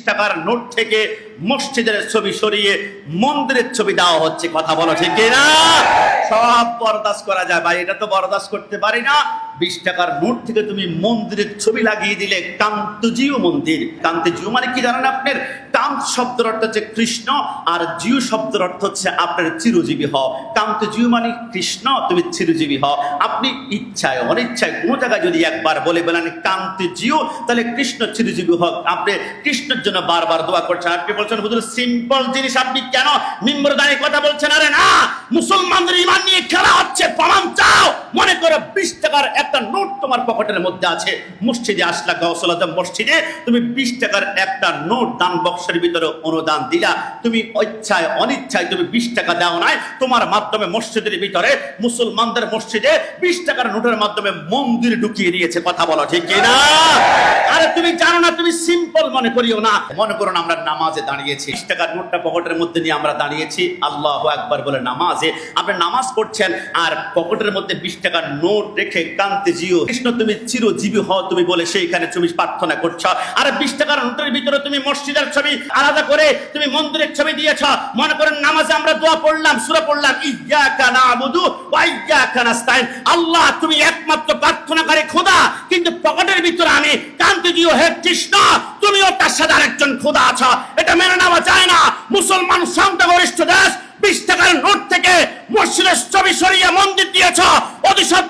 টাকার নোট থেকে মসজিদের ছবি সরিয়ে মন্দিরের ছবি দেওয়া হচ্ছে। কথা বলো ঠিক কিনা? সব বরদাস্ত করা যায় ভাই, এটা তো বরদাস্ত করতে পারি না। 20 টাকার নোট থেকে তুমি মন্দিরের ছবি লাগিয়ে দিলে। কান্তজিউ মন্দির, কান্তজিউ মানে কি জানেন আপনার? কান্ত শব্দের অর্থ হচ্ছে কৃষ্ণ, আর জিউ শব্দের অর্থ হচ্ছে আপনার চিরজীবী হও। কান্তজিউ মানে কৃষ্ণ, তুমি চিরজীবী হও। আপনি ইচ্ছায় অনিচ্ছায় কোনো জায়গায় যদি একবার বলে বলেন কান্তজিউ, তাহলে কৃষ্ণ চিরজীবী হোক। আপনি কৃষ্ণের জন্য বারবার দোয়া করছেন। আপনি বলছেন হুজুর সিম্পল জিনিস, আপনি কেন মিম্বরে দাঁড়িয়ে কথা বলছেন? আরে না, মুসলমানদের ঈমান নিয়ে খেলা হচ্ছে, প্রমাণ চাও। মনে করো 20 টাকার একটা নোট তোমার পকেটের মধ্যে আছে, মসজিদে আসলা, গাউসুল আজম মসজিদে, তুমি 20 টাকার একটা নোট দান বক্সের ভিতরে অনুদান দিলা। তুমি ইচ্ছায় অনিচ্ছায় তুমি 20 টাকা দাও নাই, তোমার মাধ্যমে মসজিদের ভিতরে মুসলমানদের মসজিদে 20 টাকার নোটের মাধ্যমে মন্দির ঢুকিয়ে দিয়েছে। কথা বলো ঠিক কিনা? আরে তুমি জানো না, তুমি সিম্পল মনে করিও না। মনে করো না আমরা নামাজে দাঁড়িয়েছি, 20 টাকার নোটটা পকেটের মধ্যে নিয়ে আমরা দাঁড়িয়েছি, আল্লাহু আকবার বলে নামাজে আপনি নামাজ পড়ছেন, আর পকেটের মধ্যে 20 টাকার নোট রেখে কান্তে জিও কৃষ্ণ তুমি চিরজীবী হও তুমি বলে সেইখানে তুমি প্রার্থনা করছো। আর 20 টাকার নোটের ভিতরে তুমি মসজিদের ছবি আলাদা করে তুমি মন্দিরের ছবি দিয়েছ। মনে করেন নামাজে আমরা দোয়া পড়লাম, সূরা পড়লাম, ইয়্যাকা না'বুদু ওয়া ইয়্যাকা নাস্তাইন, আল্লাহ তুমি একমাত্র প্রার্থনাকারী খোদা, কিন্তু পকেটের ভিতরে আমি কান্তে জিও হে কৃষ্ণ তুমিও তার সাথে আরেকজন খোদা আছো। এটা মেনে নেওয়া যায় না। মুসলমান সংখ্যাগরিষ্ঠ দেশ, 20 টাকার নোট থেকে মসজিদের ছবি সরিয়ে মন্দির দিয়েছ, অতিশত